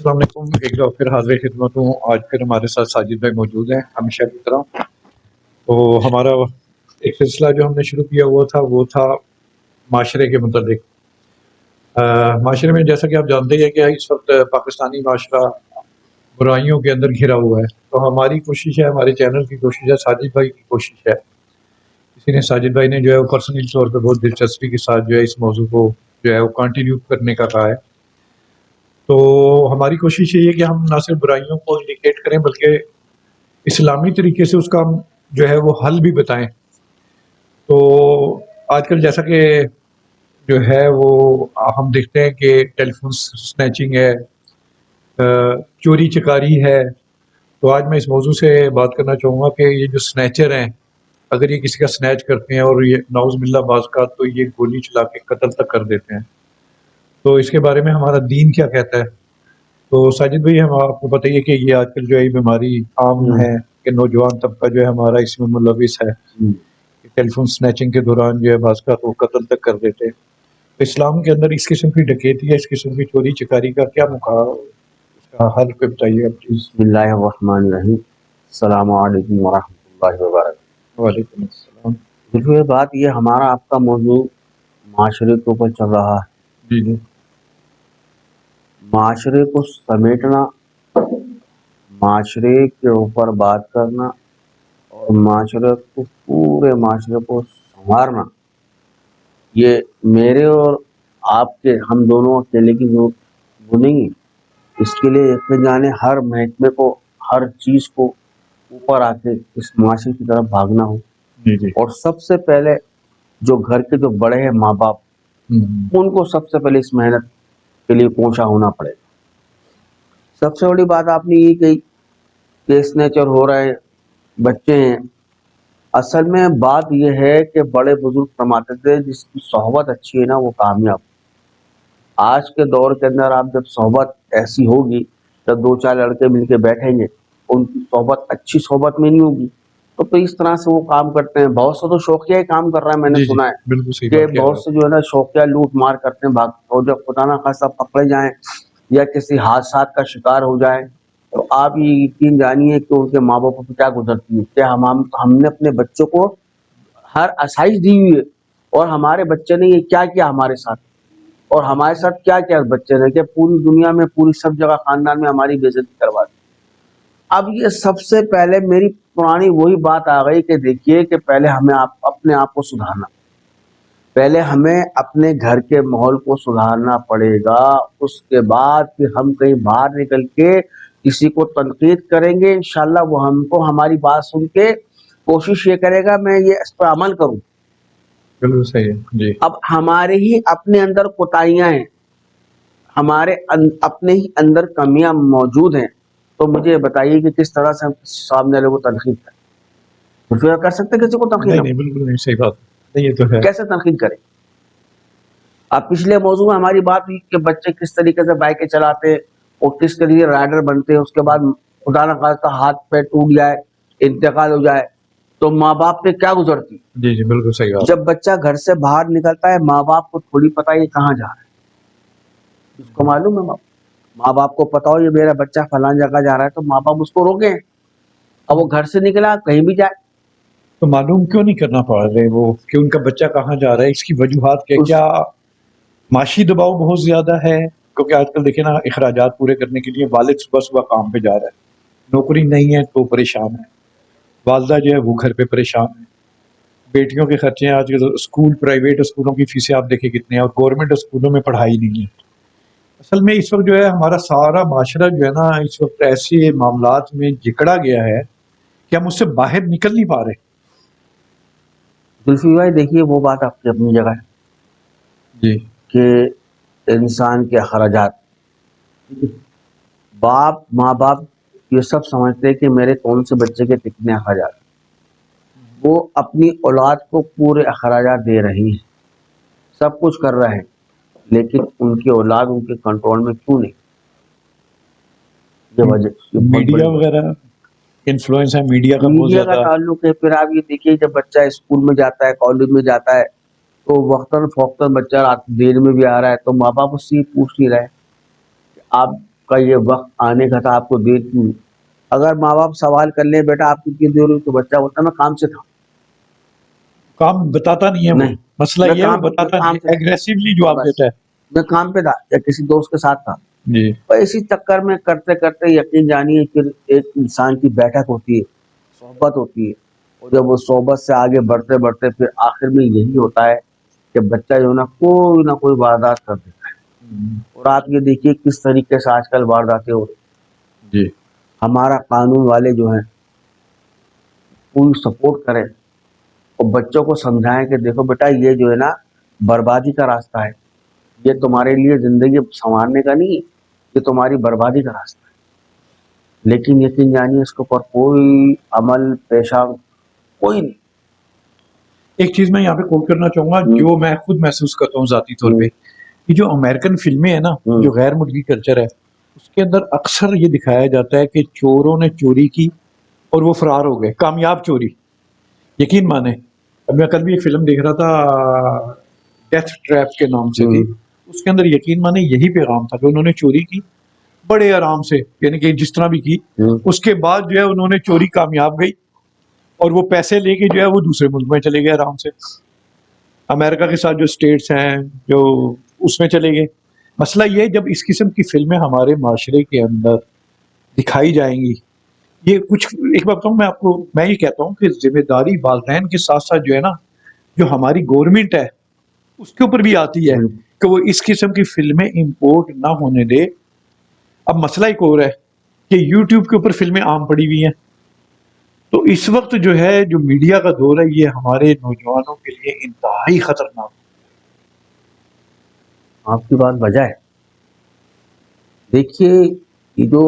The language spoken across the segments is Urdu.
السلام علیکم، ایک دفعہ پھر حاضر خدمت ہوں۔ آج پھر ہمارے ساتھ ساجد بھائی موجود ہیں ہمیشہ کی طرح۔ تو ہمارا ایک سلسلہ جو ہم نے شروع کیا وہ تھا معاشرے کے متعلق۔ معاشرے میں جیسا کہ آپ جانتے ہیں کہ اس وقت پاکستانی معاشرہ برائیوں کے اندر گھرا ہوا ہے، تو ہماری کوشش ہے، ہمارے چینل کی کوشش ہے، ساجد بھائی کی کوشش ہے، اسی نے ساجد بھائی نے جو ہے وہ پرسنل طور پہ بہت دلچسپی کے ساتھ جو ہے اس موضوع کو جو ہے وہ کنٹینیو کرنے کا کہا ہے۔ تو ہماری کوشش یہ ہے کہ ہم نہ صرف برائیوں کو انڈیکیٹ کریں بلکہ اسلامی طریقے سے اس کا ہم جو ہے وہ حل بھی بتائیں۔ تو آج کل جیسا کہ جو ہے وہ ہم دیکھتے ہیں کہ ٹیلی فون سنیچنگ ہے، چوری چکاری ہے۔ تو آج میں اس موضوع سے بات کرنا چاہوں گا کہ یہ جو سنیچر ہیں، اگر یہ کسی کا سنیچ کرتے ہیں اور یہ نعوذ باللہ بعض کا تو یہ گولی چلا کے قتل تک کر دیتے ہیں، تو اس کے بارے میں ہمارا دین کیا کہتا ہے؟ تو ساجد بھائی ہم آپ کو بتائیے کہ یہ آج کل جو ہے یہ بیماری عام ہے کہ نوجوان طبقہ جو ہے ہمارا اس میں ملوث ہے، ٹیلی فون سنیچنگ کے دوران جو ہے بعض کا تو قتل تک کر دیتے ہیں۔ تو اسلام کے اندر اس قسم کی ڈکیتی ہے، اس قسم کی چوری چکاری کا کیا اس کا حل پہ بتائیے آپ چیز۔ بسم اللہ الرحمن الرحیم، السلام علیکم ورحمۃ اللہ وبرکاتہ۔ وعلیکم السلام۔ دیکھو، یہ بات یہ ہمارا آپ کا موضوع معاشرے کے اوپر چل رہا ہے۔ جی جی معاشرے کو سمیٹنا، معاشرے کے اوپر بات کرنا اور معاشرے کو پورے معاشرے کو سنوارنا، یہ میرے اور آپ کے ہم دونوں اکیلے کی ضرورت وہ نہیں ہے۔ اس کے لیے یقین جانے ہر محکمے کو، ہر چیز کو اوپر آ کے اس معاشرے کی طرف بھاگنا ہو۔ جی جی اور سب سے پہلے جو گھر کے جو بڑے ہیں، ماں باپ، ان کو سب سے پہلے اس محنت کے لیے کوشاں ہونا پڑے گا۔ سب سے بڑی بات آپ نے یہ کہی کہ سنیچر ہو رہے ہیں، بچے ہیں۔ اصل میں بات یہ ہے کہ بڑے بزرگ فرماتے تھے جس کی صحبت اچھی ہے نا وہ کامیاب۔ آج کے دور کے اندر آپ جب صحبت ایسی ہوگی، جب دو چار لڑکے مل کے بیٹھیں گے، ان کی صحبت اچھی صحبت میں نہیں ہوگی تو اس طرح سے وہ کام کرتے ہیں۔ بہت سے تو شوقیہ ہی کام کر رہا ہے، میں نے جی جی سنا ہے بالکل صحیح کہ بات کیا بہت سے جو ہے نا شوقیہ لوٹ مار کرتے ہیں، اور جب خدا نہ خواستہ پکڑے جائیں یا کسی حادثات کا شکار ہو جائیں تو آپ یہ یقین جانیے کہ ان کے ماں باپ کو کیا گزرتی ہے کہ ہم نے اپنے بچوں کو ہر آسائش دی ہوئی ہے، اور ہمارے بچے نے یہ کیا کیا ہمارے ساتھ، اور ہمارے ساتھ کیا کیا بچے نے کہ پوری دنیا میں، پوری سب جگہ خاندان میں ہماری بے عزتی کروا دی۔ اب یہ سب سے پہلے میری پرانی وہی بات آ گئی کہ دیکھیے کہ پہلے ہمیں اپنے آپ کو سدھارنا، پہلے ہمیں اپنے گھر کے ماحول کو سدھارنا پڑے گا۔ اس کے بعد پھر ہم کہیں باہر نکل کے کسی کو تنقید کریں گے، انشاءاللہ وہ ہم کو ہماری بات سن کے کوشش یہ کرے گا میں یہ اس پر عمل کروں۔ بالکل صحیح ہے جی۔ اب ہمارے ہی اپنے اندر کوتاہیاں ہیں، ہمارے اپنے ہی اندر کمیاں موجود ہیں، تو مجھے بتائیے کہ کس طرح سے ہم سامنے والے کو تنقید کریں؟ کچھ کر سکتے کسی کو تنقید؟ نہیں بالکل نہیں، صحیح بات نہیں، یہ تو ہے۔ کیسے تنقید کریں؟ اب پچھلے موضوع میں ہماری بات ہوئی کہ بچے کس طریقے سے بائکیں چلاتے اور کس طریقے رائڈر بنتے، اس کے بعد خدا نہ خواستہ ہاتھ پہ ٹوٹ جائے، انتقال ہو جائے تو ماں باپ پہ کیا گزرتی۔ جی جی بالکل صحیح بات۔ جب بچہ گھر سے باہر نکلتا ہے، ماں باپ کو تھوڑی پتہ ہے یہ کہاں جا رہا ہے، اس کو معلوم ہے؟ ماں باپ کو پتا ہو یہ میرا بچہ فلاں جگہ جا رہا ہے تو ماں باپ اس کو روکیں۔ اب وہ گھر سے نکلا کہیں بھی جائے تو معلوم کیوں نہیں کرنا پڑ رہے وہ کہ ان کا بچہ کہاں جا رہا ہے؟ اس کی وجوہات کیا معاشی دباؤ بہت زیادہ ہے، کیونکہ آج کل دیکھیں نا اخراجات پورے کرنے کے لیے والد صبح صبح کام پہ جا رہا ہے، نوکری نہیں ہے تو پریشان ہے، والدہ جو ہے وہ گھر پہ پریشان ہے، بیٹیوں کے خرچے ہیں، آج کل اسکول پرائیویٹ اسکولوں کی فیسیں آپ دیکھیں کتنے ہیں، اور گورنمنٹ اسکولوں میں پڑھائی نہیں ہے۔ اصل میں اس وقت جو ہے ہمارا سارا معاشرہ جو ہے نا اس وقت ایسے معاملات میں جکڑا گیا ہے کہ ہم اس سے باہر نکل نہیں پا رہے۔ زلفی بھائی دیکھیے وہ بات آپ کی اپنی جگہ ہے جی کہ انسان کے اخراجات، ماں باپ یہ سب سمجھتے ہیں کہ میرے کون سے بچے کے کتنے اخراجات، وہ اپنی اولاد کو پورے اخراجات دے رہی ہیں، سب کچھ کر رہے ہیں، لیکن ان کی اولاد ان کے کنٹرول میں کیوں نہیں؟ یہ وجہ میڈیا وغیرہ انفلوئنس ہے، میڈیا کا بہت میڈیا کا زیادہ۔ تعلق ہے۔ پھر آپ یہ دیکھیے جب بچہ اسکول میں جاتا ہے، کالج میں جاتا ہے تو وقتاً فوقتاً بچہ رات دیر میں بھی آ رہا ہے تو ماں باپ اس سے پوچھ نہیں رہے کہ آپ کا یہ وقت آنے کا تھا, آپ کو دیر کیوں. اگر ماں باپ سوال کر لیں بیٹا آپ کی کتنی دیر ہوئی, تو بچہ بولتا میں کام سے تھا. کام بتاتا نہیں ہے وہ, نہیں, مسئلہ میں یہ ہے وہ کام بتاتا کام نہیں سے ہے, ایگریسولی جواب بس دیتا ہے. میں کام پہ تھا یا کسی دوست کے ساتھ تھا. جی اور اسی چکر میں کرتے کرتے یقین جانیے پھر ایک انسان کی بیٹھک ہوتی ہے, صحبت ہوتی ہے, اور جب وہ صحبت سے آگے بڑھتے بڑھتے پھر آخر میں یہی ہوتا ہے کہ بچہ جو نہ کوئی واردات کر دیتا ہے. اور آپ یہ دیکھیے کس طریقے سے آج کل وارداتیں ہو رہی. جی ہمارا قانون والے جو ہیں پوری سپورٹ کریں اور بچوں کو سمجھائیں کہ دیکھو بیٹا یہ جو ہے نا بربادی کا راستہ ہے, یہ تمہارے لیے زندگی سنوارنے کا نہیں ہے, یہ تمہاری بربادی کا راستہ ہے. لیکن یقین جانیے اس کے اوپر کوئی عمل پیشہ کوئی نہیں. ایک چیز میں یہاں پہ کوٹ کرنا چاہوں گا جو میں خود محسوس کرتا ہوں ذاتی طور پہ, کہ جو امریکن فلمیں ہیں نا, جو غیر ملکی کلچر ہے, اس کے اندر اکثر یہ دکھایا جاتا ہے کہ چوروں نے چوری کی اور وہ فرار ہو گئے, کامیاب چوری. یقین مانے, اب میں کل بھی ایک فلم دیکھ رہا تھا ڈیتھ ٹریپ کے نام سے تھی, اس کے اندر یقین مانے یہی پیغام تھا کہ انہوں نے چوری کی بڑے آرام سے, یعنی کہ جس طرح بھی کی, اس کے بعد جو ہے انہوں نے چوری کامیاب گئی اور وہ پیسے لے کے جو ہے وہ دوسرے ملک میں چلے گئے آرام سے, امریکہ کے ساتھ جو اسٹیٹس ہیں جو اس میں چلے گئے. مسئلہ یہ ہے جب اس قسم کی فلمیں ہمارے معاشرے کے اندر دکھائی جائیں گی, یہ کچھ ایک بات بتاؤں میں آپ کو, میں یہ کہتا ہوں کہ ذمہ داری والدین کے ساتھ ساتھ جو ہے نا, جو ہماری گورنمنٹ ہے اس کے اوپر بھی آتی ہے کہ وہ اس قسم کی فلمیں امپورٹ نہ ہونے دے. اب مسئلہ ایک اور ہے کہ یوٹیوب کے اوپر فلمیں عام پڑی ہوئی ہیں, تو اس وقت جو ہے جو میڈیا کا دور ہے یہ ہمارے نوجوانوں کے لیے انتہائی خطرناک. آپ کی بات وجہ ہے. دیکھیے یہ جو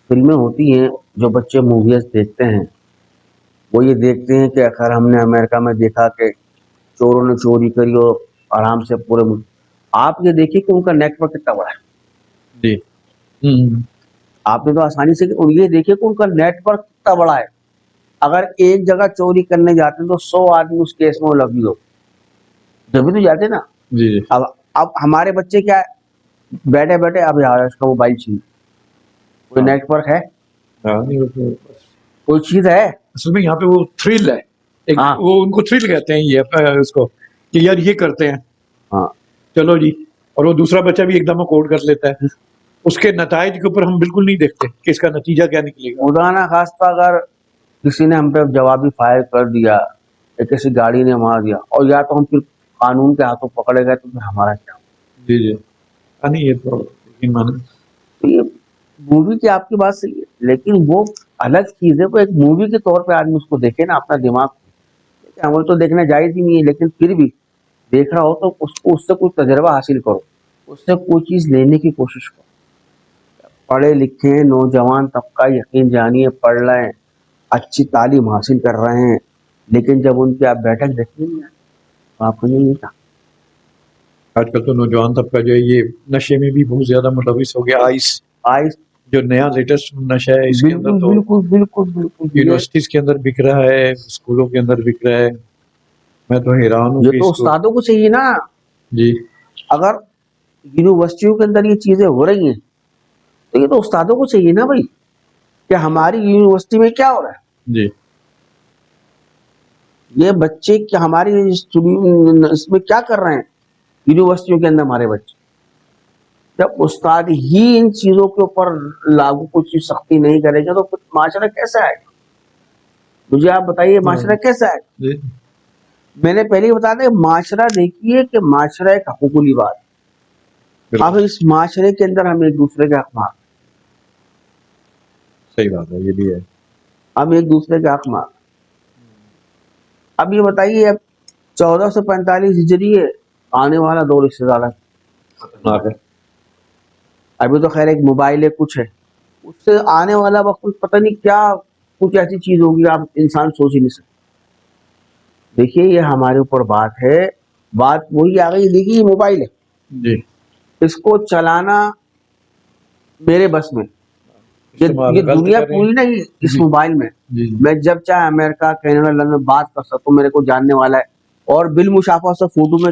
فلمیں ہوتی ہیں, جو بچے موویز دیکھتے ہیں وہ یہ دیکھتے ہیں کہ اگر ہم نے امریکہ میں دیکھا کہ چوروں نے چوری کری اور آرام سے پورے ملک, آپ یہ دیکھیے کہ ان کا نیٹ ورک کتنا بڑا ہے. جی آپ نے تو آسانی سے یہ دیکھیے کہ ان کا نیٹ ورک کتنا بڑا ہے. اگر ایک جگہ چوری کرنے جاتے ہیں تو 100 آدمی اس کیس میں لگی ہو, جب بھی تو جاتے نا. جی جی اب ہمارے بچے کیا ہے, بیٹھے بیٹھے اب یار اس کا موبائل چھین, کوئی نیٹ ورک ہے, کوئی چیز ہے. اصل میں یہاں پہ وہ تھرل ہے, ایک وہ ان کو تھرل کہتے ہیں یہ اس کو, کہ یار یہ کرتے ہیں چلو جی, اور وہ دوسرا بچہ بھی ایک دم کوڈ کر لیتا ہے, اس کے نتائج کے اوپر ہم بالکل نہیں دیکھتے کہ اس کا نتیجہ کیا نکلے گا. خدا نہ خواستہ اگر کسی نے ہم پہ جوابی فائر کر دیا یا کسی گاڑی نے مار دیا, اور یا تو ہم پھر قانون کے ہاتھوں پکڑے گئے تو پھر ہمارا کیا. جی جی نہیں یہ تو یہ مووی کی آپ کی بات صحیح ہے, لیکن وہ الگ چیز ہے, وہ ایک مووی کے طور پہ آدمی اس کو دیکھے نا, اپنا دماغ عمل تو دیکھنا جائز ہی نہیں ہے, لیکن پھر بھی دیکھ رہا ہو تو اس سے کوئی تجربہ حاصل کرو, اس سے کوئی چیز لینے کی کوشش کرو. پڑھے لکھے نوجوان طبقہ یقین جانیے پڑھ رہے ہیں, اچھی تعلیم حاصل کر رہے ہیں, لیکن جب ان کی آپ بیٹھک دیکھیں گے تو آپ کو نہیں تھا. آج کل تو نوجوان طبقہ جو ہے یہ نشے میں بھی بہت زیادہ ملوث ہو گیا. آئس جو نیا لیٹسٹ نشہ ہے اس کے اندر تو بالکل یونیورسٹیز کے اندر بک رہا ہے, اسکولوں کے اندر بک رہا ہے. میں تو حیران ہوں یہ کہ تو اس کو. استادوں کو چاہیے نا. جی اگر یونیورسٹیوں کے اندر یہ چیزیں ہو رہی ہیں تو یہ تو استادوں کو چاہیے نا بھائی, کہ ہماری یونیورسٹی میں کیا ہو رہا ہے. جی یہ بچے کیا ہماری اس میں کیا کر رہے ہیں یونیورسٹیوں کے اندر ہمارے بچے. جب استاد ہی ان چیزوں کے اوپر لاگو کچھ چیز سختی نہیں کرے گا تو پھر معاشرہ کیسا آئے گا, مجھے آپ بتائیے معاشرہ کیسا ہے. جی میں نے پہلے ہی بتا دیا, معاشرہ دیکھیے کہ معاشرہ ایک حقوقی بات. اب اس معاشرے کے اندر ہم ایک دوسرے کے حق مار, صحیح بات ہے, یہ بھی ہے. ہم ایک دوسرے کے حق مار. اب یہ بتائیے, اب 1445 ہجری ہے, آنے والا دور اس سے زیادہ خطرناک ہے. ابھی تو خیر ایک موبائل ہے, کچھ ہے, اس سے آنے والا وقت پتہ نہیں کیا کچھ ایسی چیز ہوگی آپ انسان سوچ ہی نہیں سکتے. دیکھیے یہ ہمارے اوپر بات ہے, بات وہی آ گئی. دیکھیے یہ موبائل ہے, جی اس کو چلانا میرے بس میں, یہ دنیا پوری نہیں اس موبائل میں. میں جب چاہے امریکہ کینیڈا لندن بات کر سکتا ہوں, میرے کو جاننے والا ہے, اور بالمشافہ سے فوٹو میں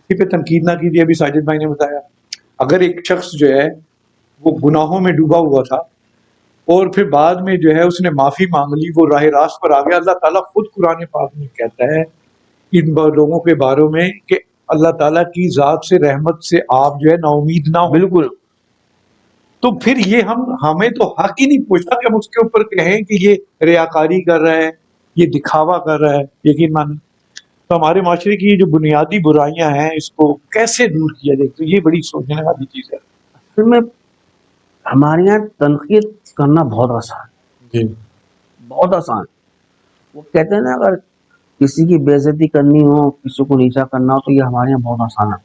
کسی پہ تنقید نہ کیجیے. ابھی ساجد بھائی نے بتایا اگر ایک شخص جو ہے وہ گناہوں میں ڈوبا ہوا تھا اور پھر بعد میں جو ہے اس نے معافی مانگ لی, وہ راہ راست پر آ گیا, اللہ تعالیٰ خود قرآن پاک میں کہتا ہے ان لوگوں کے بارے میں کہ اللہ تعالیٰ کی ذات سے رحمت سے آپ جو ہے نا امید نہ ہو. بالکل. تو پھر یہ ہمیں تو حق ہی نہیں پوچھتا کہ ہم اس کے اوپر کہیں کہ یہ ریاکاری کر رہا ہے, یہ دکھاوا کر رہا ہے. یقین مانیں تو ہمارے معاشرے کی جو بنیادی برائیاں ہیں اس کو کیسے دور کیا جائے, تو یہ بڑی سوچنے والی چیز ہے. پھر میں ہمارے یہاں تنقید کرنا بہت آسان, جی بہت آسان. وہ کہتے ہیں نا اگر کسی کی بے عزتی کرنی ہو, کسی کو نیچا کرنا ہو, تو یہ ہمارے یہاں بہت آسان ہے.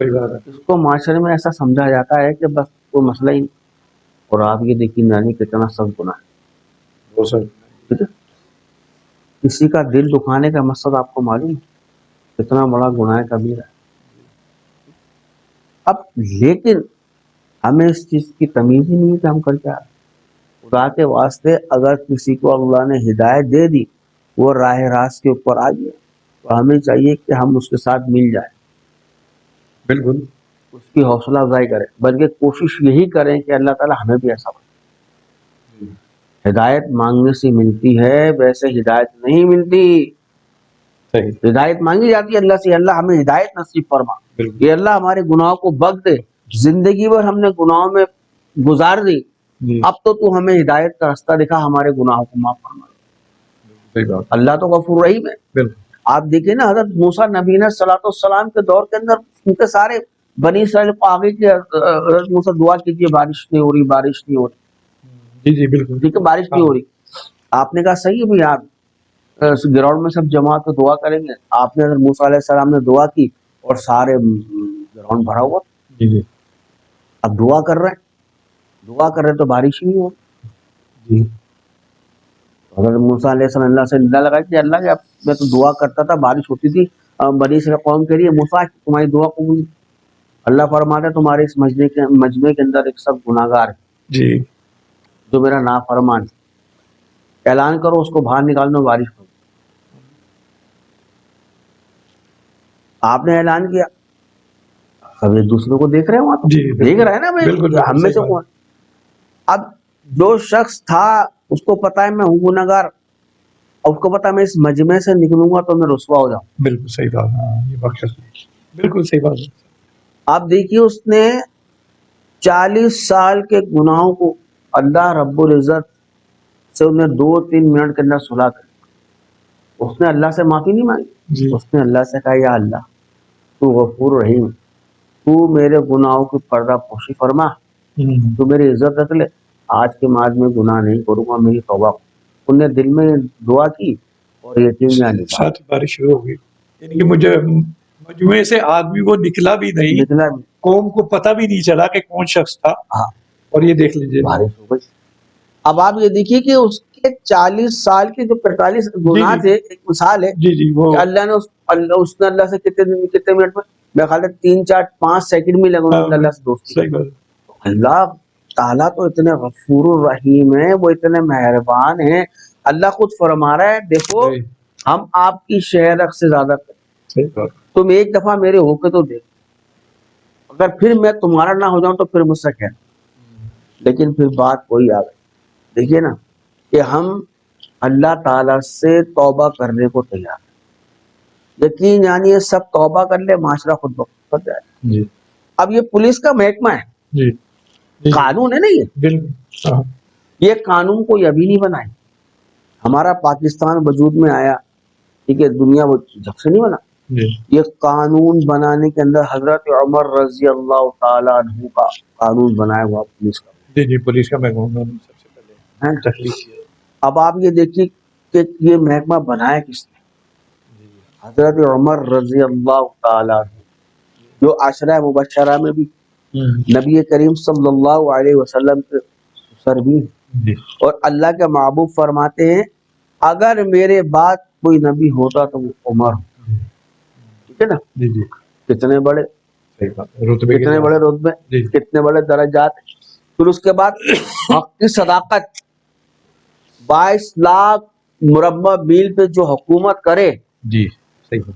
صحیح بات ہے. اس کو معاشرے میں ایسا سمجھا جاتا ہے کہ بس کوئی مسئلہ ہی. اور آپ یہ دیکھیے نانی کتنا سخت گناہ ہے. وہ سر ٹھیک ہے, کسی کا دل دکھانے کا مقصد آپ کو معلوم ہے کتنا بڑا گناہ کبیرہ ہے. اب لیکن ہمیں اس چیز کی تمیز ہی نہیں ہے کہ ہم کر کیا. خدا کے واسطے اگر کسی کو اللہ نے ہدایت دے دی, وہ راہ راست کے اوپر آ گیا, تو ہمیں چاہیے کہ ہم اس کے ساتھ مل جائیں, بالکل اس کی حوصلہ افزائی کریں, بلکہ کوشش یہی کریں کہ اللہ تعالیٰ ہمیں بھی ایسا بنائے. ہدایت مانگنے سے ملتی ہے, ویسے ہدایت نہیں ملتی. صحیح. ہدایت مانگی جاتی ہے اللہ سے, اللہ ہمیں ہدایت نصیب فرما, بالکل یہ اللہ ہمارے گناہوں کو بخش دے. زندگی بھر ہم نے گناہوں میں گزار دی, جی اب تو ہمیں ہدایت کا راستہ دکھا, ہمارے گناہوں کو معاف فرما. صحیح بات. اللہ تو غفور رحیم ہے. بالکل آپ دیکھیں نا حضرت موسیٰ نبی نے صلاۃ والسلام کے دور کے اندر ان کے سارے بنی اسرائیل کو آگے کی حضرت موسیٰ دعا کیجیے, بارش نہیں ہو رہی, بارش نہیں ہو رہی. جی جی بالکل. ٹھیک ہے, بارش نہیں ہو رہی. آپ نے کہا صحیح ہے بھائی, آپ گراؤنڈ میں سب جمع تو دعا کریں گے. آپ نے حضرت موسیٰ علیہ السلام نے دعا کی اور سارے گراؤنڈ بھرا ہوا. جی جی اب دعا کر رہے تو بارش ہی نہیں ہو. جی حضرت موسیٰ علیہ السلام اللہ سے ندا لگا کہ اللہ کے میں تو دعا کرتا تھا, بارش ہوتی تھی. بنی اسرائیل قوم کہہ رہی ہے موسیٰ تمہاری دعا قبول. اللہ فرماتا ہے تمہارے اس مجمع کے اندر ایک سب گناہگار ہے جی جو میرا نافرمان ہے, اعلان کرو اس کو باہر نکال دو, بارش ہو. آپ نے اعلان کیا, سب ایک دوسرے کو دیکھ رہے ہیں, وہاں تو جی دیکھ رہے ہیں نا بالکل ہم میں سے کون. اب جو شخص تھا اس کو پتا ہے میں ہوں گناہگار, اور اس کو پتا ہے میں اس مجمع سے نکلوں گا تو میں رسوا ہو جاؤں. بالکل صحیح بات. ہاں یہ بات بالکل صحیح بات ہے. آپ دیکھیے اس نے 40 سال کے گناہوں کو اللہ رب العزت سے انہیں 2-3 منٹ کے اندر صلح کر. اس نے اللہ سے معافی نہیں مانگی, جی اس نے اللہ سے کہا یا اللہ تو غفور رحیم, تو میرے گناہوں کی پردہ پوشی فرما, تو میری عزت رکھ لے. آج کے بعد میں گناہ نہیں کروں گا, میری توبہ. انہوں نے دل میں دعا کی اور یقین جانے ساتھ بارش شروع ہو گئی. یعنی کہ مجھے مجموعے سے آدمی وہ نکلا بھی نہیں, نکلا. قوم کو پتہ بھی نہیں چلا کہ کون شخص تھا. ہاں, اور یہ دیکھ لیجیے بارش ہو گئی. اب آپ یہ دیکھیے کہ اس کے 40 سال کے جو 45 گناہ تھے, ایک مثال ہے جی جی وہ کہ اللہ نے اس نے اللہ سے کتنے منٹ میں, میں خیال ہے 3-4-5 سیکنڈ میں لگا اللہ سے دوستی. صحیح بات. اللہ تعالیٰ تو اتنے غفور الرحیم ہے, وہ اتنے مہربان ہیں. اللہ خود فرما رہا ہے دیکھو ہم آپ کی شہرت سے زیادہ کریں, صحیح بات. تم ایک دفعہ میرے ہو کے تو دیکھو, اگر پھر میں تمہارا نہ ہو جاؤں تو پھر مجھ سے کہنا. لیکن پھر بات وہی آ گئی, دیکھیے نا کہ ہم اللہ تعالیٰ سے توبہ کرنے کو تیار ہیں. یقین جانیے سب توبہ کر لے, معاشرہ خود بخود کر جائے. جی اب یہ پولیس کا محکمہ ہے, جی قانون ہے نا, بالکل. یہ قانون کوئی ابھی نہیں بنائے. ہمارا پاکستان وجود میں آیا, ٹھیک ہے, دنیا وہ جب سے نہیں بنا. یہ قانون بنانے کے اندر حضرت عمر رضی اللہ تعالیٰ عنہ کا قانون بنایا ہوا پولیس کا. جی جی پولیس کا محکمہ سب سے پہلے تخلیق کیا. اب آپ یہ دیکھیے کہ یہ محکمہ بنایا کس نے, حضرت عمر رضی اللہ تعالیٰ عنہ, جو عشرہ مبشرہ میں بھی نبی کریم صلی اللہ علیہ وسلم کے سر بھی ہیں, اور اللہ کے محبوب فرماتے ہیں اگر میرے بعد کوئی نبی ہوتا تو وہ عمر ہو. ٹھیک ہے نا, جی جی کتنے بڑے رتبے, کتنے بڑے رتبے, کتنے بڑے درجات. پھر اس کے بعد حق کی صداقت, 22 لاکھ مربع میل پہ جو حکومت کرے, جی صحیح.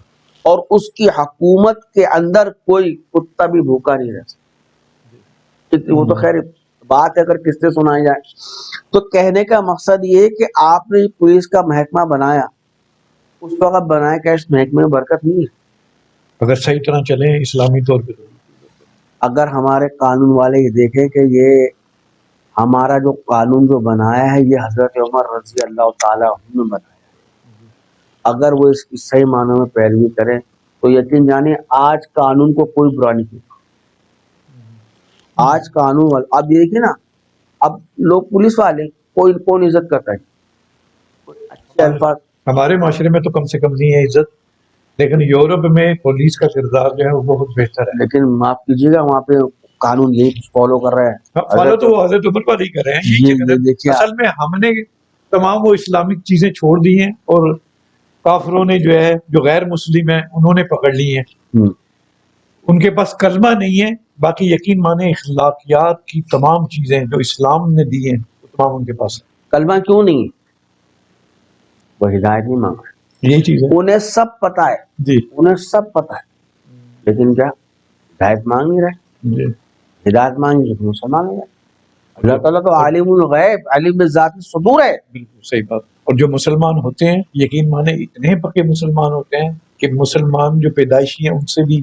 اور اس کی حکومت کے اندر کوئی کتا بھی بھوکا نہیں رہ سکتا. وہ تو خیر بات ہے اگر کس سے سنائی جائے. تو کہنے کا مقصد یہ ہے کہ آپ نے پولیس کا محکمہ بنایا, اس وقت بنایا کہ اس محکمے میں برکت نہیں ہے. اگر صحیح طرح چلیں اسلامی طور پہ تو اگر ہمارے قانون والے یہ دیکھیں کہ یہ ہمارا جو قانون جو بنایا ہے یہ حضرت عمر رضی اللہ تعالیٰ عنہ نے بنایا ہے, اگر وہ اس کی صحیح معنوں میں پیروی کریں تو یقین جانیں آج قانون کو کوئی برا نہیں کیا. آج قانون اب دیکھیے نا, اب لوگ پولیس والے کون عزت کرتا ہے, کوئی اچھے الفاظ. ہمارے معاشرے میں تو کم سے کم نہیں ہے عزت, لیکن یورپ میں پولیس کا کردار جو ہے وہ بہت بہتر ہے. لیکن معاف کیجیے گا وہاں پہ قانون یہی فالو کر رہے ہیں. فالو تو وہ حضرت عمر والی کر رہے ہیں, یہی چکر ہے. دیکھیے اصل میں ہم نے تمام وہ اسلامک چیزیں چھوڑ دی ہیں اور کافروں نے جو ہے جو غیر مسلم ہیں انہوں نے پکڑ لی ہیں. ان کے پاس کلمہ نہیں ہے, باقی یقین مانے اخلاقیات کی تمام چیزیں جو اسلام نے دی ہیں وہ تمام ان کے پاس ہیں. کلمہ کیوں نہیں, وہ ہدایت نہیں مانگ رہے, یہی چیز ہے. انہیں سب پتا ہے جی انہیں سب پتا ہے, لیکن کیا ہدایت مانگ نہیں رہے. جی ہدایت مانگی تو مسلمان ہو جائے. اللہ تعالیٰ تو عالم الغیب علیم ذات صدور ہے. بالکل صحیح بات. اور جو مسلمان ہوتے ہیں یقین مانے اتنے پکے مسلمان ہوتے ہیں کہ مسلمان جو پیدائشی ہیں ان سے بھی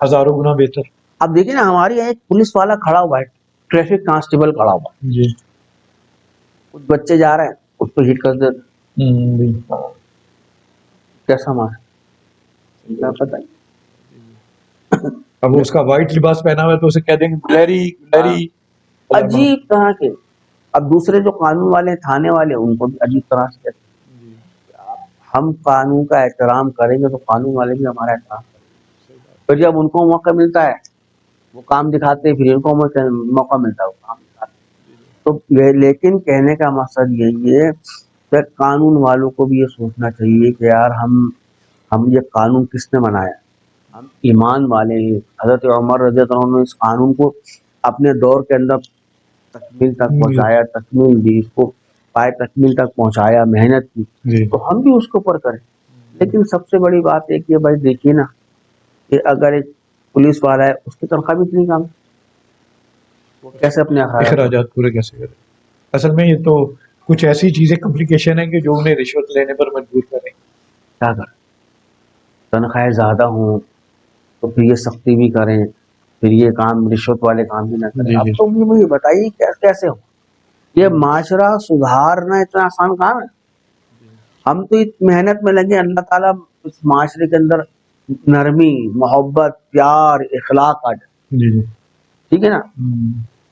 ہزاروں گنا بہتر. اب دیکھیں نا ہماری یہاں ایک پولیس والا کھڑا ہوا ہے, ٹریفک کانسٹیبل کھڑا ہوا ہے, جی کچھ بچے جا رہے ہیں اس کو ہٹ کر دے, کیسا مار کیا پتہ. اب وہ اس کا وائٹ لباس پہنا ہوا ہے تو اسے کہہ دیں گے گلیری گلیری. عجیب طرح کے. اب دوسرے جو قانون والے تھانے والے ان کو بھی عجیب طرح سے کہتے ہیں. ہم قانون کا احترام کریں گے تو قانون والے بھی ہمارا احترام کریں گے. پھر جب ان کو موقع ملتا ہے وہ کام دکھاتے ہیں, پھر ان کو موقع ملتا ہے وہ کام دکھاتے ہیں. تو لیکن کہنے کا مقصد یہی ہے کہ قانون والوں کو بھی یہ سوچنا چاہیے کہ یار ہم یہ قانون کس نے بنایا, ہم ایمان والے ہیں. حضرت عمر رضی اللہ عنہ نے اس قانون کو اپنے دور کے اندر تکمیل تک پہنچایا, تکمیل دی, اس کو پائے تکمیل تک پہنچایا, محنت کی, تو ہم بھی اس کے اوپر کریں. لیکن سب سے بڑی بات ہے کہ بھائی دیکھیے نا کہ اگر ایک پولیس والا ہے اس کی تنخواہ بھی اتنی کم, وہ کیسے اپنے اخراجات پورے کیسے کریں. اصل میں یہ تو کچھ ایسی چیزیں کمپلیکیشن ہیں کہ جو انہیں رشوت لینے پر مجبور کریں. کیا کریں, تنخواہیں زیادہ ہوں تو پھر یہ سختی بھی کریں, پھر یہ کام رشوت والے کام بھی نہ کریں. اب تو مجھے بتائیے کیسے ہو, یہ معاشرہ سدھارنا اتنا آسان کام ہے. ہم تو محنت میں لگے, اللہ تعالیٰ اس معاشرے کے اندر نرمی, محبت, پیار, اخلاق آ جائے. ٹھیک ہے نا.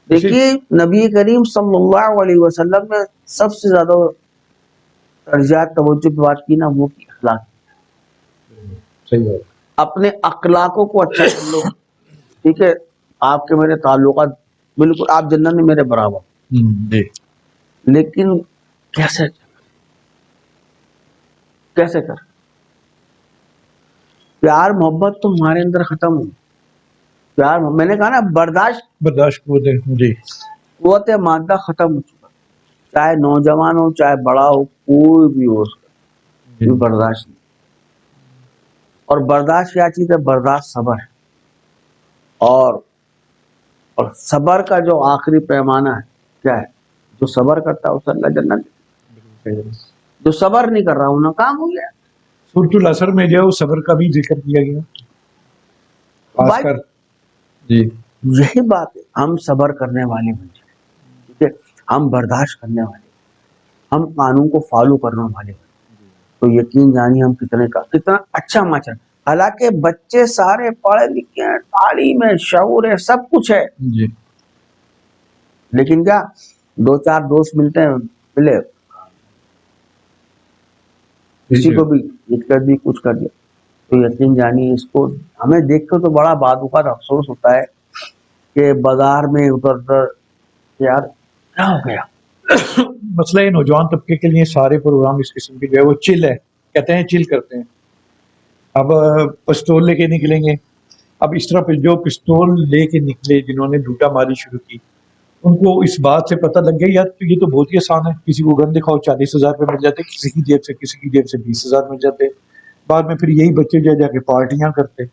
دیکھیے نبی کریم صلی اللہ علیہ وسلم نے سب سے زیادہ ترجیحات توجہ پہ بات کی نا, وہ کی اخلاق. صحیح ہے. اپنے اخلاقوں کو اچھا کر لو, ٹھیک ہے, آپ کے میرے تعلقات بالکل آپ جنت میں میرے برابر. جی لیکن کیسے کر پیار محبت تو ہمارے اندر ختم ہو. پیار میں نے کہا نا برداشت جی قوت مادہ ختم ہو چکا, چاہے نوجوان ہو چاہے بڑا ہو کوئی بھی ہو, اس کا برداشت نہیں. اور برداشت کیا چیز ہے, برداشت صبر ہے. اور صبر کا جو آخری پیمانہ ہے کیا ہے, جو صبر کرتا ہے اسے اللہ جنت, جو صبر نہیں کر رہا وہ ناکام ہو گیا. سورۃ العصر میں جو صبر کا بھی ذکر کیا گیا خاص کر. جی یہی بات ہے, ہم صبر کرنے والے بن جائیں, ٹھیک ہے, ہم برداشت کرنے والے, ہم قانون کو فالو کرنے والے, تو یقین جانی ہم کتنا اچھا معاشرہ. حالانکہ بچے سارے پڑھے لکھے ہیں, تعلیم ہے, شعور ہے, سب کچھ ہے, جی لیکن کیا دو چار دوست ملے کسی کو بھی لکھ کر دی, کچھ کر دیا, تو یقین جانی اس کو ہمیں دیکھ کر تو بڑا بعد اوقات افسوس ہوتا ہے کہ بازار میں اتر یار کیا ہو گیا. مسئلہ یہ نوجوان طبقے کے لیے سارے پروگرام اس قسم کے جو ہے وہ چل ہے, کہتے ہیں چل کرتے ہیں. اب پستول لے کے نکلیں گے, اب اس طرح جو پستول لے کے نکلے جنہوں نے ڈوٹا ماری شروع کی, ان کو اس بات سے پتہ لگ گیا یار یہ تو بہت ہی آسان ہے, کسی کو گن دکھاؤ 40,000 روپے مل جاتے, کسی کی جیب سے 20,000 مل جاتے. بعد میں پھر یہی بچے جو ہے جا کے پارٹیاں کرتے.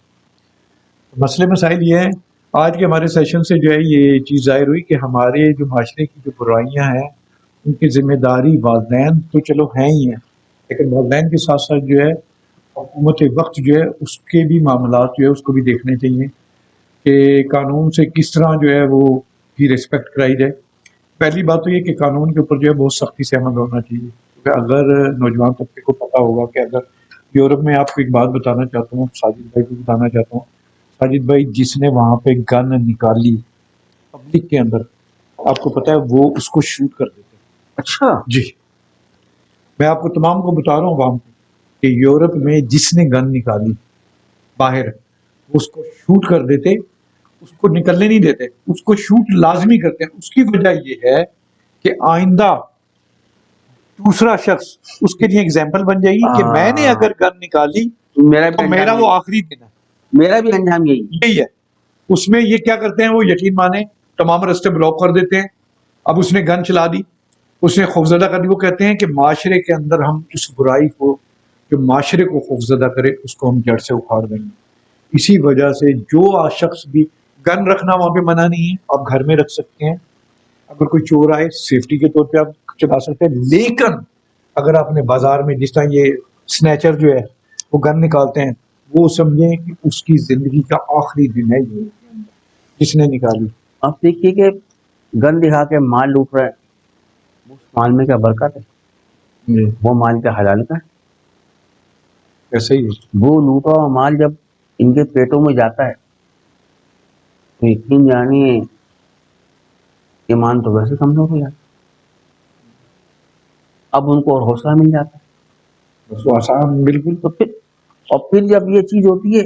مسئلے مسائل یہ ہیں. آج کے ہمارے سیشن سے جو ہے یہ چیز ظاہر ہوئی کہ ہمارے جو معاشرے کی جو برائیاں ہیں ان کی ذمہ داری والدین تو چلو ہیں ہی ہیں، لیکن والدین کے ساتھ ساتھ جو ہے حکومت وقت جو ہے اس کے بھی معاملات جو ہے اس کو بھی دیکھنے چاہیے کہ قانون سے کس طرح جو ہے وہ کی ریسپیکٹ کرائی جائے. پہلی بات تو یہ کہ قانون کے اوپر جو ہے بہت سختی سے عمل ہونا چاہیے، کیونکہ اگر نوجوان طبقے کو پتہ ہوگا کہ اگر یورپ میں، آپ کو ایک بات بتانا چاہتا ہوں، ساجد بھائی کو بتانا چاہتا ہوں، ساجد بھائی جس نے وہاں پہ گن نکالی پبلک کے اندر، آپ کو پتہ ہے وہ اس کو شوٹ کر دیتے ہیں. اچھا. جی، میں آپ کو تمام کو بتا رہا ہوں عوام کو کہ یورپ میں جس نے گن نکالی باہر اس کو شوٹ کر دیتے، اس کو نکلنے نہیں دیتے، اس کو شوٹ لازمی کرتے ہیں. اس کی وجہ یہ ہے کہ آئندہ دوسرا شخص اس کے لیے اگزامپل بن جائے گی کہ میں نے اگر گن نکالی میرا تو بھی میرا انجام وہ یہی، آخری دن ہے. میرا بھی انجام یہی. یہی ہے. اس میں یہ کیا کرتے ہیں، وہ یقین مانے تمام راستے بلاک کر دیتے ہیں. اب اس نے گن چلا دی، اس نے خوفزدہ کر دی. وہ کہتے ہیں کہ معاشرے کے اندر ہم اس برائی کو جو معاشرے کو خوفزدہ کرے اس کو ہم جڑ سے اکھاڑ دیں گے. اسی وجہ سے جو شخص بھی گن رکھنا وہاں پہ منع نہیں ہے، آپ گھر میں رکھ سکتے ہیں. اگر کوئی چور آئے سیفٹی کے طور پہ آپ چلا سکتے ہیں، لیکن اگر آپ نے بازار میں جس طرح یہ سنیچر جو ہے وہ گن نکالتے ہیں، وہ سمجھیں کہ اس کی زندگی کا آخری دن ہے یہ جس نے نکالی. اب دیکھیے کہ گن دکھا کے مال لوٹ رہا ہے، اس مال میں کیا برکت ہے؟ جی وہ مال کا حلال کا ہے. ایسے ہی ہے. وہ لوٹا ہوا مال جب ان کے پیٹوں میں جاتا ہے تو یقین جانیے ایمان تو ویسے کمزور ہو جاتا ہے. اب ان کو اور حوصلہ مل جاتا ہے. بس وہ آسان بالکل. تو پھر جب یہ چیز ہوتی ہے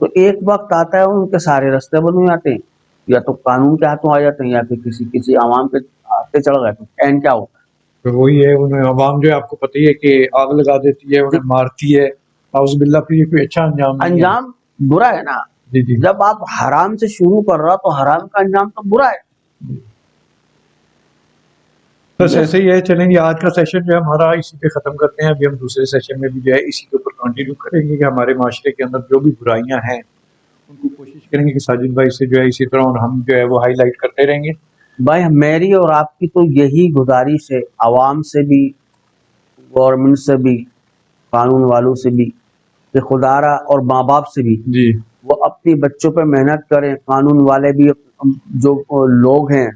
تو ایک وقت آتا ہے ان کے سارے راستے بند ہو جاتے ہیں، یا تو قانون کے ہاتھوں آ جاتے ہیں یا پھر کسی عوام کے ہاتھ چڑھ گئے. تو اینڈ کیا ہوتا تو وہی ہے، انہیں عوام جو ہے آپ کو پتہ ہی ہے کہ آگ لگا دیتی ہے، انہیں مارتی ہے. اعوذ باللہ. پھر یہ کوئی اچھا انجام ہے؟ نہیں ہے. انجام برا ہے نا. جی جی. جب آپ حرام سے شروع کر رہا تو حرام کا انجام تو برا ہے. بس ایسے ہی ہے. چلیں گے آج کا سیشن جو ہے ہمارا اسی پہ ختم کرتے ہیں. ابھی ہم دوسرے سیشن میں بھی جو ہے اسی کے اوپر کنٹینیو کریں گے کہ ہمارے معاشرے کے اندر جو بھی برائیاں ہیں ان کو کوشش کریں گے کہ ساجد بھائی سے جو ہے اسی طرح اور ہم جو ہے وہ ہائی لائٹ کرتے رہیں گے. بھائی میری اور آپ کی تو یہی گزارش ہے، عوام سے بھی، گورنمنٹ سے بھی، قانون والوں سے بھی، کہ خدارا اور ماں باپ سے بھی جی وہ اپنی بچوں پہ محنت کریں. قانون والے بھی جو لوگ ہیں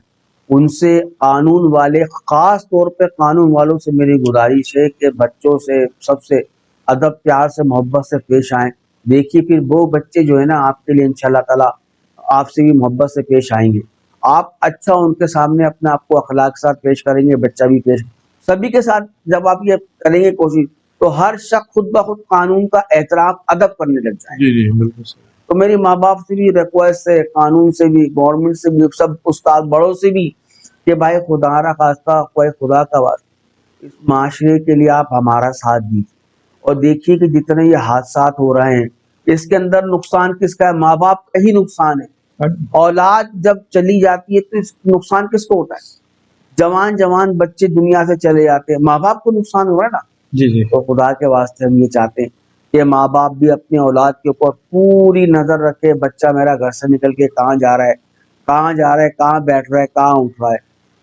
ان سے، قانون والے خاص طور پہ قانون والوں سے میری گزارش ہے کہ بچوں سے سب سے ادب، پیار سے، محبت سے پیش آئیں. دیکھیے پھر وہ بچے جو ہے نا آپ کے لیے انشاءاللہ تعالی آپ سے بھی محبت سے پیش آئیں گے. آپ اچھا ان کے سامنے اپنے آپ کو اخلاق کے ساتھ پیش کریں گے، بچہ بھی پیش سبھی کے ساتھ جب آپ یہ کریں گے کوشش تو ہر شخص خود بخود قانون کا احترام ادب کرنے لگ جائے. جی جی بالکل صحیح. تو میری ماں باپ سے بھی ریکویسٹ ہے، قانون سے بھی، گورنمنٹ سے بھی، سب استاد بڑوں سے بھی کہ بھائی خدا را خواستہ کوئی خدا کا واسطہ اس معاشرے کے لیے آپ ہمارا ساتھ دیجیے. اور دیکھیے کہ جتنے یہ حادثات ہو رہے ہیں اس کے اندر نقصان کس کا ہے؟ ماں باپ کا ہی نقصان ہے. اولاد جب چلی جاتی ہے تو اس نقصان کس کو ہوتا ہے؟ جوان بچے دنیا سے چلے جاتے ہیں، ماں باپ کو نقصان ہو رہا ہے نا. جی جی. تو خدا کے واسطے ہم یہ چاہتے ہیں کہ ماں باپ بھی اپنے اولاد کے اوپر پوری نظر رکھے. بچہ میرا گھر سے نکل کے کہاں جا رہا ہے، کہاں بیٹھ رہا ہے، کہاں اٹھ رہا ہے.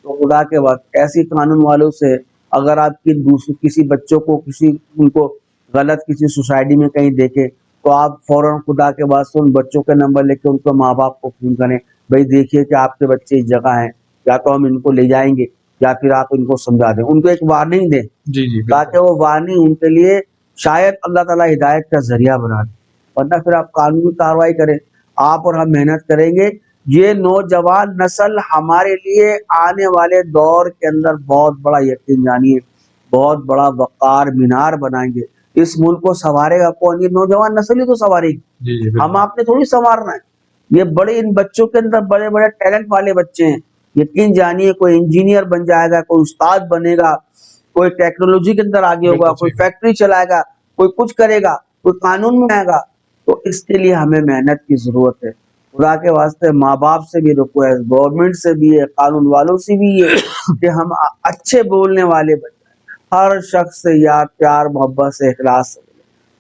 تو خدا کے وقت ایسی قانون والوں سے اگر آپ کی کسی بچوں کو ان کو غلط کسی سوسائٹی میں کہیں دیکھے تو آپ فوراً خدا کے واسطے ان بچوں کے نمبر لے کے ان کو ماں باپ کو فون کریں، بھائی دیکھیے کہ آپ کے بچے اس جگہ ہیں، یا تو ہم ان کو لے جائیں گے یا پھر آپ ان کو سمجھا دیں، ان کو ایک وارننگ دیں جی جی تاکہ وہ وارننگ ان کے لیے شاید اللہ تعالیٰ ہدایت کا ذریعہ بنا دے. ورنہ پھر آپ قانونی کارروائی کریں. آپ اور ہم محنت کریں گے. یہ نوجوان نسل ہمارے لیے آنے والے دور کے اندر بہت بڑا، یقین جانیے بہت بڑا وقار مینار بنائیں گے. اس ملک کو سنوارے گا کون؟ یہ نوجوان نسل ہی تو سنوارے گی. جی ہم آپ نے تھوڑی سنوارنا ہے. یہ بڑے ان بچوں کے اندر بڑے بڑے ٹیلنٹ والے بچے ہیں. یقین جانیے کوئی انجینئر بن جائے گا، کوئی استاد بنے گا، کوئی ٹیکنالوجی کے اندر آگے ہوگا، کوئی فیکٹری چلائے گا، کوئی کچھ کرے گا، کوئی قانون میں آئے گا. تو اس کے لیے ہمیں محنت کی ضرورت ہے. خدا کے واسطے ماں باپ سے بھی ریکویسٹ، گورنمنٹ سے بھی ہے، قانون والوں سے بھی ہے کہ ہم اچھے بولنے والے بن جائیں. ہر شخص سے یاد، پیار، محبت سے، اخلاص سے.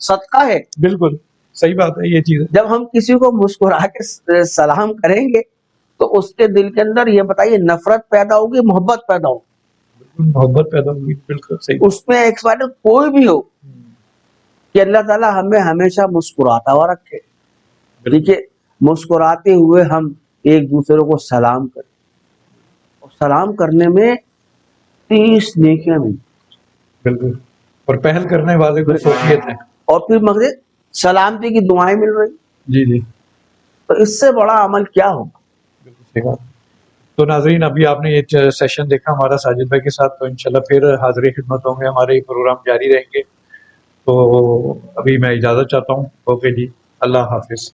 صدقہ ہے. بالکل صحیح بات ہے یہ چیز. جب ہم کسی کو مسکرا کے سلام کریں گے تو اس کے دل کے اندر یہ بتائیے نفرت پیدا ہوگی, محبت پیدا ہوگی. محبت پیدا ہوگی. بالکل صحیح. اس میں ایکسپائر کوئی بھی ہو کہ اللہ تعالیٰ ہمیں ہمیشہ مسکراتا ہوا رکھے. دیکھیے مسکراتے ہوئے ہم ایک دوسرے کو سلام کریں, اور سلام کرنے میں 30 نیکیاں ملتی. بالکل. اور پہل کرنے والے کو فوقیت ہے. اور پھر مگر سلامتی کی دعائیں مل رہی. جی جی. تو اس سے بڑا عمل کیا ہوگا. بالکل صحیح بات. تو ناظرین ابھی آپ نے یہ سیشن دیکھا ہمارا ساجد بھائی کے ساتھ, تو انشاءاللہ پھر حاضر خدمت ہوں گے, ہمارے یہ پروگرام جاری رہیں گے. تو ابھی میں اجازت چاہتا ہوں. اوکے جی, اللہ حافظ.